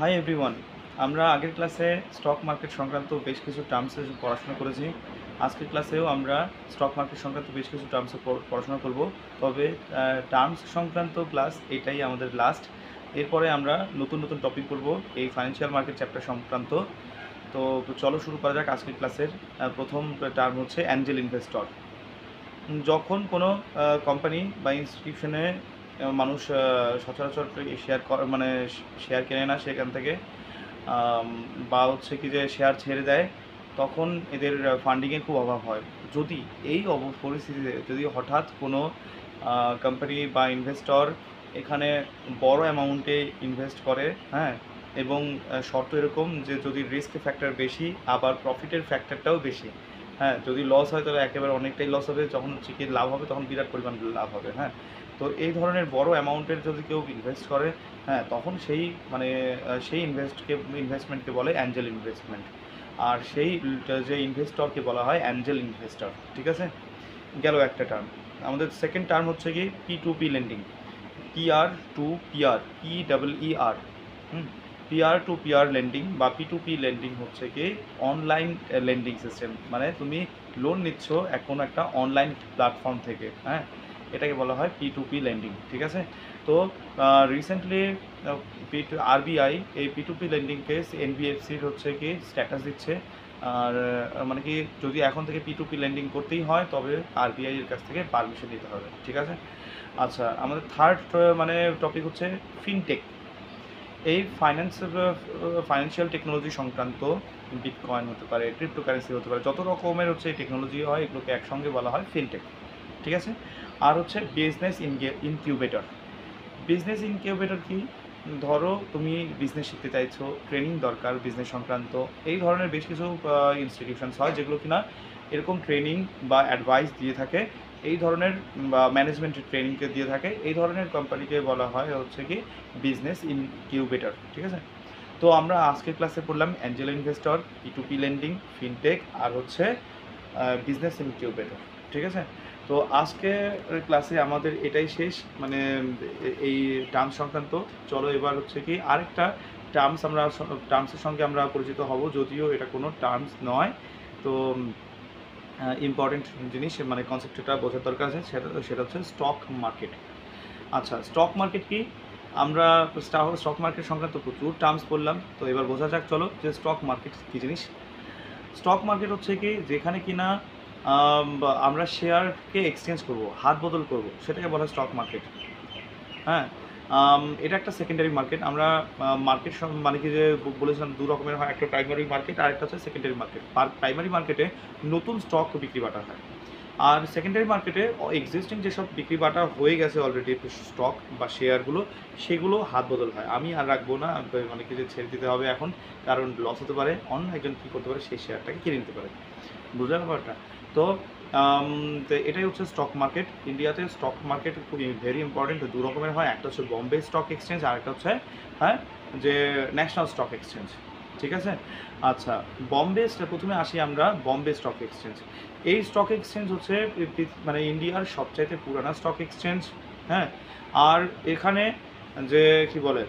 Hi everyone, আমরা আগের ক্লাসে স্টক মার্কেট সংক্রান্ত বেশ কিছু টার্মসে পড়াশোনা করেছি। আজকের ক্লাসেও আমরা স্টক মার্কেট সংক্রান্ত বেশ কিছু টার্মসে পড়াশোনা করব। তবে টার্মস সংক্রান্ত ক্লাস এটাই আমাদের লাস্ট। এরপরে আমরা নতুন নতুন টপিক করব এই ফাইন্যান্সিয়াল মার্কেট চ্যাপ্টার সংক্রান্ত। তো চলো শুরু করা যাক। আজকের ক্লাসের প্রথম টার্ম হচ্ছে অ্যাঞ্জেল ইনভেস্টর। যখন কোনো কোম্পানি বা ইনস্টিটিউশনে মানুষ সচরাচর শেয়ার মানে শেয়ার কেনে না সেখান থেকে, বা হচ্ছে কি যে শেয়ার ছেড়ে দেয়, তখন এদের ফান্ডিংয়ের খুব অভাব হয়। যদি এই পরিস্থিতিতে যদি হঠাৎ কোনো কোম্পানি বা ইনভেস্টর এখানে বড় অ্যামাউন্টে ইনভেস্ট করে, হ্যাঁ, এবং শর্ত এরকম যে যদি রিস্ক ফ্যাক্টর বেশি আবার প্রফিটের ফ্যাক্টরটাও বেশি, হ্যাঁ, যদি লস হয় তবে একেবারে অনেকটাই লস হবে, যখন হচ্ছে কি লাভ হবে তখন বিরাট পরিমাণ লাভ হবে, হ্যাঁ। তো এই ধরনের বড় অ্যামাউন্টের যদি কেউ ইনভেস্ট করে, হ্যাঁ, তখন সেই মানে সেই ইনভেস্টমেন্টকে বলে অ্যাঞ্জেল ইনভেস্টমেন্ট। আর সেই যে ইনভেস্টরকে বলা হয় অ্যাঞ্জেল ইনভেস্টর। ঠিক আছে, গেল একটা টার্ম। আমাদের সেকেন্ড টার্ম হচ্ছে কি P2P lending. P2P peer to peer lending বা P2P লেন্ডিং হচ্ছে কি অনলাইন লেন্ডিং সিস্টেম। মানে তুমি লোন নিচ্ছ কোনো একটা অনলাইন প্ল্যাটফর্ম থেকে, হ্যাঁ, এটাকে বলা হয় P2P লেন্ডিং। ঠিক আছে, তো রিসেন্টলি আরবিআই এই P2P লেন্ডিংকে এনবিএফসির হচ্ছে কি স্ট্যাটাস দিচ্ছে। আর মানে কি যদি এখন থেকে P2P লেন্ডিং করতেই হয় তবে আরবিআই এর কাছ থেকে পারমিশন নিতে হবে। ঠিক আছে, আচ্ছা, আমাদের থার্ড মানে টপিক হচ্ছে ফিনটেক। এই ফাইন্যান্সিয়াল টেকনোলজি সংক্রান্ত বিটকয়েন হতে পারে, ক্রিপ্টোকারেন্সি হতে পারে, যত রকমের হচ্ছে টেকনোলজি হয় এগুলোকে একসঙ্গে বলা হয় ফিনটেক। ঠিক আছে, আর হচ্ছে বিজনেস ইনকিউবেটর। বিজনেস ইনকিউবেটর কি? ধরো তুমি বিজনেস শিখতে চাইছো, ট্রেনিং দরকার বিজনেস সংক্রান্ত, এই ধরনের বেশ কিছু ইনস্টিটিউশনস হয় যেগুলো কিনা এরকম ট্রেনিং বা অ্যাডভাইস দিয়ে থাকে, এই ধরনের বা ম্যানেজমেন্টের ট্রেনিংকে দিয়ে থাকে, এই ধরনের কোম্পানিকে বলা হয় হচ্ছে কি বিজনেস ইনকিউবেটর। ঠিক আছে, তো আমরা আজকের ক্লাসে পড়লাম angel investor, P2P lending, fintech, আর হচ্ছে বিজনেস ইনকিউবেটর। ঠিক আছে, তো আজকে ক্লাসে আমাদের এটাই শেষ, মানে এই টার্মস সংক্রান্ত। চলো এবার হচ্ছে কি আরেকটা টার্মসের সঙ্গে আমরা পরিচিত হব, যদিও এটা কোনো টার্মস নয়। তো ইম্পর্টেন্ট জিনিস মানে কনসেপ্টটা বোঝার দরকার আছে, সেটা হচ্ছে স্টক মার্কেট। আচ্ছা, স্টক মার্কেট কি? আমরা স্টক মার্কেট সংক্রান্ত প্রচুর টার্মস বললাম, তো এবার বোঝা যাক চলো যে স্টক মার্কেট কী জিনিস। স্টক মার্কেট হচ্ছে কি যেখানে কিনা আমরা শেয়ারকে এক্সচেঞ্জ করব, হাত বদল করব, সেটাকে বলা হয় স্টক মার্কেট। হ্যাঁ, এটা একটা সেকেন্ডারি মার্কেট। আমরা মার্কেট মানে কি যে বলেছিলাম দু রকমের হয়, একটা প্রাইমারি মার্কেট আর একটা হচ্ছে সেকেন্ডারি মার্কেট। প্রাইমারি মার্কেটে নতুন স্টক বিক্রি বাটা হয়, আর সেকেন্ডারি মার্কেটে এক্সিস্টিং যেসব বিক্রি বাটা হয়ে গেছে অলরেডি স্টক বা শেয়ারগুলো, সেগুলো হাত বদল হয়। আমি আর রাখবো না, মানে কি যে ছেড়ে দিতে হবে এখন, কারণ লস হতে পারে, অন্য একজন কী করতে পারে সেই শেয়ারটাকে কিনে নিতে পারে। বুঝলেন ব্যাপারটা? তো তো এটাই হচ্ছে স্টক মার্কেট। ইন্ডিয়াতে স্টক মার্কেট খুব ভেরি ইম্পর্টেন্ট, দু রকমের হয়, একটা হচ্ছে বম্বে স্টক এক্সচেঞ্জ আর একটা হচ্ছে হ্যাঁ যে ন্যাশনাল স্টক এক্সচেঞ্জ। ঠিক আছে, আচ্ছা, প্রথমে আসি আমরা বম্বে স্টক এক্সচেঞ্জ। এই স্টক এক্সচেঞ্জ হচ্ছে মানে ইন্ডিয়ার সবচাইতে পুরানা স্টক এক্সচেঞ্জ, হ্যাঁ। আর এখানে যে কি বলে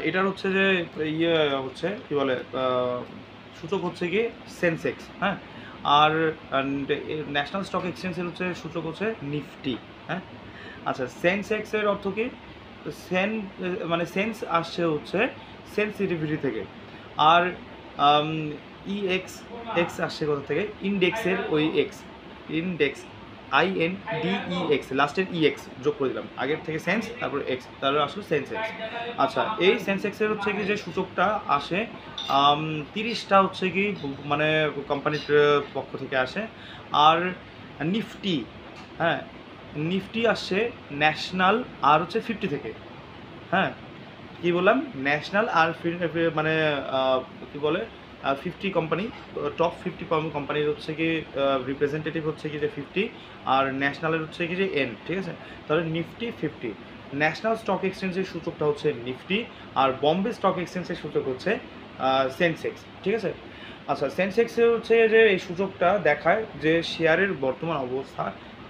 এটার হচ্ছে যে ইয়ে হচ্ছে কি বলে সূচক হচ্ছে কি সেন্সেক্স, হ্যাঁ। আর ন্যাশনাল স্টক এক্সচেঞ্জের হচ্ছে সূচক হচ্ছে নিফটি, হ্যাঁ। আচ্ছা, সেন্সেক্সের অর্থ কি? মানে সেন্স আসছে হচ্ছে সেন্সিটিভিটি থেকে, আর এক্স আসছে কোথা থেকে? ইন্ডেক্সের ওই এক্স, ইন্ডেক্স INDEX, লাস্টের EX যোগ করে দিলাম, আগের থেকে সেন্স তারপর এক্স, তাহলে আসলে সেন্সেক্স। আচ্ছা, এই সেন্সেক্সের হচ্ছে কি যে সূচকটা আসে 30টা হচ্ছে কি মানে কোম্পানির পক্ষ থেকে আসে। আর নিফটি, হ্যাঁ, নিফটি আসছে ন্যাশনাল আর হচ্ছে 50 থেকে, হ্যাঁ। কী বললাম? ন্যাশনাল আর মানে কী বলে 50 কোম্পানি, টপ 50 কোম্পানির হচ্ছে কি রিপ্রেজেন্টেটিভ হচ্ছে কি যে 50, আর ন্যাশনালের হচ্ছে কি যে N। ঠিক আছে, তাহলে নিফটি 50। ন্যাশনাল স্টক এক্সচেঞ্জের সূচকটা হচ্ছে নিফটি, আর বম্বে স্টক এক্সচেঞ্জের সূচক হচ্ছে সেন্সেক্স। ঠিক আছে, আচ্ছা, সেন্সেক্সের হচ্ছে যে এই সূচকটা দেখায় যে শেয়ারের বর্তমান অবস্থা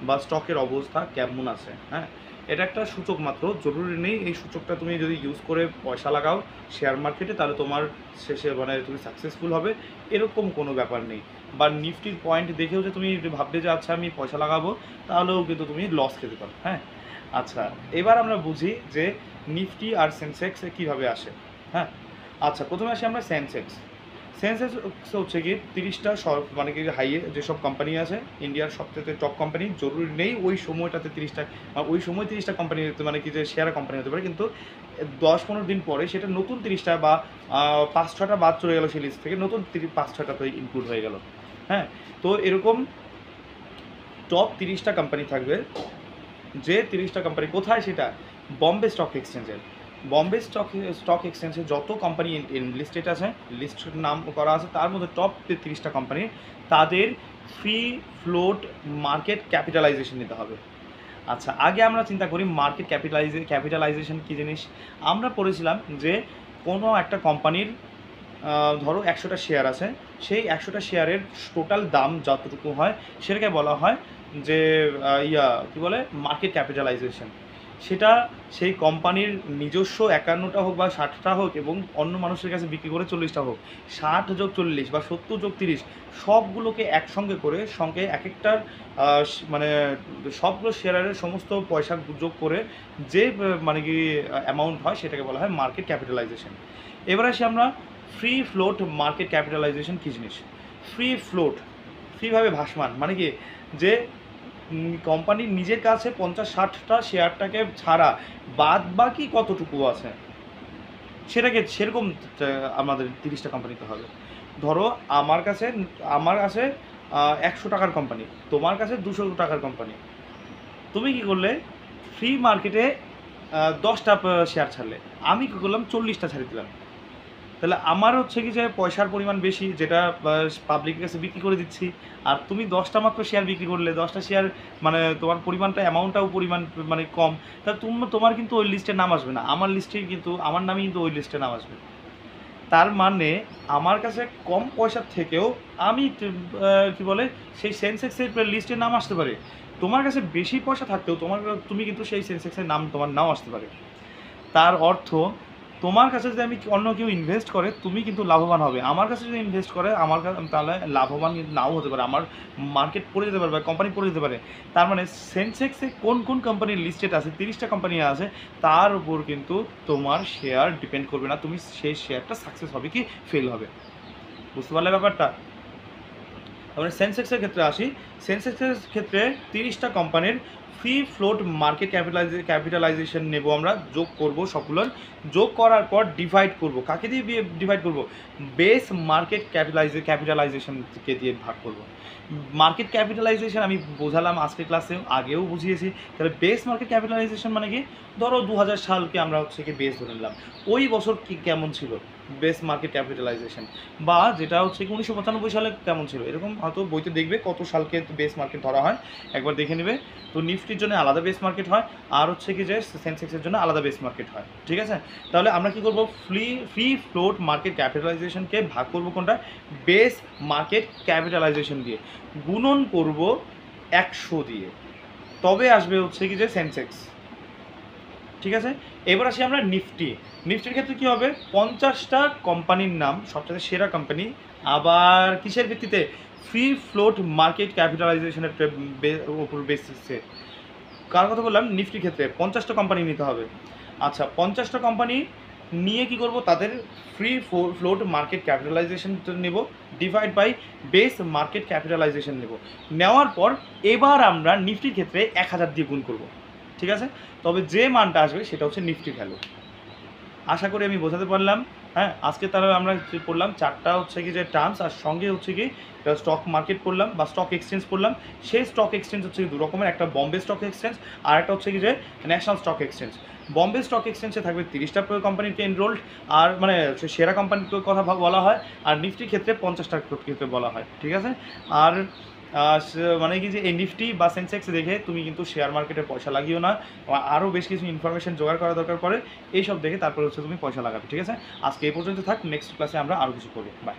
বা স্টকের অবস্থা কেমন আছে, হ্যাঁ। এটা একটা সূচক মাত্র, জরুরি নেই এই সূচকটা তুমি যদি ইউজ করে পয়সা লাগাও শেয়ার মার্কেটে তাহলে তোমার শেষে মানে তুমি সাকসেসফুল হবে, এরকম কোনো ব্যাপার নেই। বা নিফটির পয়েন্ট দেখেও যে তুমি ভাববে যে আচ্ছা আমি পয়সা লাগাবো, তাহলেও কিন্তু তুমি লস খেতে পারো। হ্যাঁ, আচ্ছা এবার আমরা বুঝি যে নিফটি আর সেন্সেক্স কীভাবে আসে। হ্যাঁ, আচ্ছা প্রথমে আসি আমরা সেন্সেক্স। সেন্সেক্স হচ্ছে কি 30টা মানে কি হাইয়ে যেসব কোম্পানি আছে ইন্ডিয়ার সবথেকে টপ কোম্পানি, জরুরি নেই ওই সময়টাতে 30টা ওই সময় 30টা কোম্পানি মানে কি যে শেয়ার কোম্পানি হতে পারে, কিন্তু 10-15 দিন পরে সেটা নতুন 30টা বা 5-6টা বাদ চলে গেলো সেই লিস্ট থেকে, নতুন 5-6টাতে ইনক্লুড হয়ে গেল। হ্যাঁ, তো এরকম টপ 30টা কোম্পানি থাকবে, যে 30টা কোম্পানি কোথায় সেটা বম্বে স্টক এক্সচেঞ্জের। বম্বে স্টক এক্সচেঞ্জে যত কোম্পানি লিস্টেড আছে, লিস্ট নাম করা আছে, তার মধ্যে টপ 30টা কোম্পানি তাদের ফ্রি ফ্লোট মার্কেট ক্যাপিটালাইজেশন নিতে হবে। আচ্ছা আগে আমরা চিন্তা করি মার্কেট ক্যাপিটালাইজেশন কী জিনিস। আমরা পড়েছিলাম যে কোনো একটা কোম্পানির ধরো 100টা শেয়ার আছে, সেই 100টা শেয়ারের টোটাল দাম যতটুকু হয় সেটাকে বলা হয় যে কী বলে মার্কেট ক্যাপিটালাইজেশন। সেটা সেই কোম্পানির নিজস্ব 51টা হোক বা 60টা হোক এবং অন্য মানুষের কাছে বিক্রি করে 40টা হোক, 60+40 বা 70+30 সবগুলোকে একসঙ্গে করে সঙ্গে এক একটার মানে সবগুলো শেয়ারের সমস্ত পয়সা যোগ করে যে মানে কি অ্যামাউন্ট হয় সেটাকে বলা হয় মার্কেট ক্যাপিটালাইজেশন। এবার আসি আমরা ফ্রি ফ্লোট মার্কেট ক্যাপিটালাইজেশন কী জিনিস। ফ্রি ফ্লোট, ফ্রিভাবে ভাসমান, মানে কি যে কোম্পানির নিজের কাছে 50-60টা শেয়ারটাকে ছাড়া বাদ বাকি কতটুকু আছে সেটাকে সেরকম আমাদের 30টা কোম্পানিতে হবে। ধরো আমার কাছে 100 টাকার কোম্পানি, তোমার কাছে 200 টাকার কোম্পানি, তুমি কি করলে ফ্রি মার্কেটে 10টা শেয়ার ছাড়লে, আমি কী করলাম 40টা ছাড়িয়ে দিলাম, তাহলে আমার হচ্ছে কি যে পয়সার পরিমাণ বেশি, যেটা পাবলিকের কাছে বিক্রি করে দিচ্ছি, আর তুমি 10টা মাত্র শেয়ার বিক্রি করলে, 10টা শেয়ার মানে তোমার পরিমাণটা অ্যামাউন্টটাও পরিমাণ মানে কম, তাহলে তোমার কিন্তু ওই লিস্টে নাম আসবে না, আমার লিস্টে কিন্তু আমার নামই কিন্তু ওই লিস্টে নাম আসবে। তার মানে আমার কাছে কম পয়সার থেকেও আমি কি বলে সেই সেন্সেক্সের লিস্টে নাম আসতে পারে, তোমার কাছে বেশি পয়সা থাকতেও তুমি কিন্তু সেই সেন্সেক্সের নাম তোমার নাও আসতে পারে। তার অর্থ তোমার কাছে যদি অন্য কেউ ইনভেস্ট করে তুমি কিন্তু লাভবান হবে, আমার কাছে যদি ইনভেস্ট করে আমার কাছে তাহলে লাভবান নাও হতে পারে, আমার মার্কেট পড়ে যেতে পারে বা কোম্পানি পড়ে যেতে পারে। তার মানে সেন্সেক্সে কোন কোন কোম্পানির লিস্টেড আছে, 30টা কোম্পানি আছে, তার উপর কিন্তু তোমার শেয়ার ডিপেন্ড করবে না তুমি সেই শেয়ারটা সাকসেস হবে কি ফেল হবে। বুঝতে পারলে ব্যাপারটা? তারপরে সেন্সেক্সের ক্ষেত্রে আসি। সেন্সেক্সের ক্ষেত্রে 30টা কোম্পানির ফ্রি ফ্লোট মার্কেট ক্যাপিটালাইজেশন নেব আমরা, যোগ করব, সবগুলোর যোগ করার পর ডিভাইড করব। কাকে দিয়ে ডিভাইড করব? বেস মার্কেট ক্যাপিটালাইজেশনকে দিয়ে ভাগ করব। মার্কেট ক্যাপিটালাইজেশন আমি বোঝালাম আজকের ক্লাসে, আগেও বুঝিয়েছি। তাহলে বেস মার্কেট ক্যাপিটালাইজেশন মানে কি, ধরো 2000 সালকে আমরা হচ্ছে কি বেস ধরে নিলাম, ওই বছর কি কেমন ছিল বেস মার্কেট ক্যাপিটালাইজেশন, বা যেটা হচ্ছে কি 1995 সালে কেমন ছিল, এরকম হয়তো বইতে দেখবে কত সালকে বেস মার্কেট ধরা হয়, একবার দেখে নেবে। তো নিফটির জন্য আলাদা বেস মার্কেট হয়, আর হচ্ছে কি যে সেন্সেক্সের জন্য আলাদা বেস মার্কেট হয়, ঠিক আছে? তাহলে আমরা কি করব, ফ্রি ফ্লোট মার্কেট ক্যাপিটালাইজেশনকে ভাগ করব কোনটা, বেস মার্কেট ক্যাপিটালাইজেশন দিয়ে, গুণন করব 100 দিয়ে, তবে আসবে হচ্ছে কি যে সেন্সেক্স, ঠিক আছে? এবার আসি আমরা নিফটির ক্ষেত্রে কী হবে, 50টা কোম্পানির নাম, সবচেয়ে সেরা কোম্পানি, আবার কিসের ভিত্তিতে, ফ্রি ফ্লোট মার্কেট ক্যাপিটালাইজেশনের উপর বেসিসে। কার কথা বললাম, নিফটির ক্ষেত্রে 50টা কোম্পানি নিতে হবে। আচ্ছা 50টা কোম্পানি নিয়ে কি করব, তাদের ফ্রি ফ্লোট মার্কেট ক্যাপিটালাইজেশন নেব, divide by base market capitalization নেব। নেওয়ার পর এবার আমরা নিফটির ক্ষেত্রে 1000 দিয়ে গুণ করব, ঠিক আছে? তবে যে মানটা আসবে সেটা হচ্ছে নিফটি ভ্যালু। আশা করি আমি বোঝাতে পারলাম। হ্যাঁ, আজকে তাহলে আমরা পড়লাম 4টা হচ্ছে কি যে টার্মস, আর সঙ্গে হচ্ছে কি স্টক মার্কেট পড়লাম বা স্টক এক্সচেঞ্জ পড়লাম। সেই স্টক এক্সচেঞ্জ হচ্ছে দু রকমের, একটা বম্বে স্টক এক্সচেঞ্জ আর একটা হচ্ছে কি যে national stock exchange. Bombay stock এক্সচেঞ্জে থাকবে 30টা কোম্পানিকে এনরোল্ড, আর মানে সেরা কোম্পানির কথা বলা হয়, আর নিফটির ক্ষেত্রে 50টার ক্ষেত্রে বলা হয়, ঠিক আছে? আর মানে কি যে এই নিফটি বা সেন্সেক্স দেখে তুমি কিন্তু শেয়ার মার্কেটে পয়সা লাগিও না, আরও বেশ কিছু ইনফরমেশন জোগাড় করা দরকার পড়ে, এইসব দেখে তারপরে হচ্ছে তুমি পয়সা লাগাবে, ঠিক আছে? আজকে এই পর্যন্ত থাক, নেক্সট ক্লাসে আমরা আরও কিছু করবো। বাই।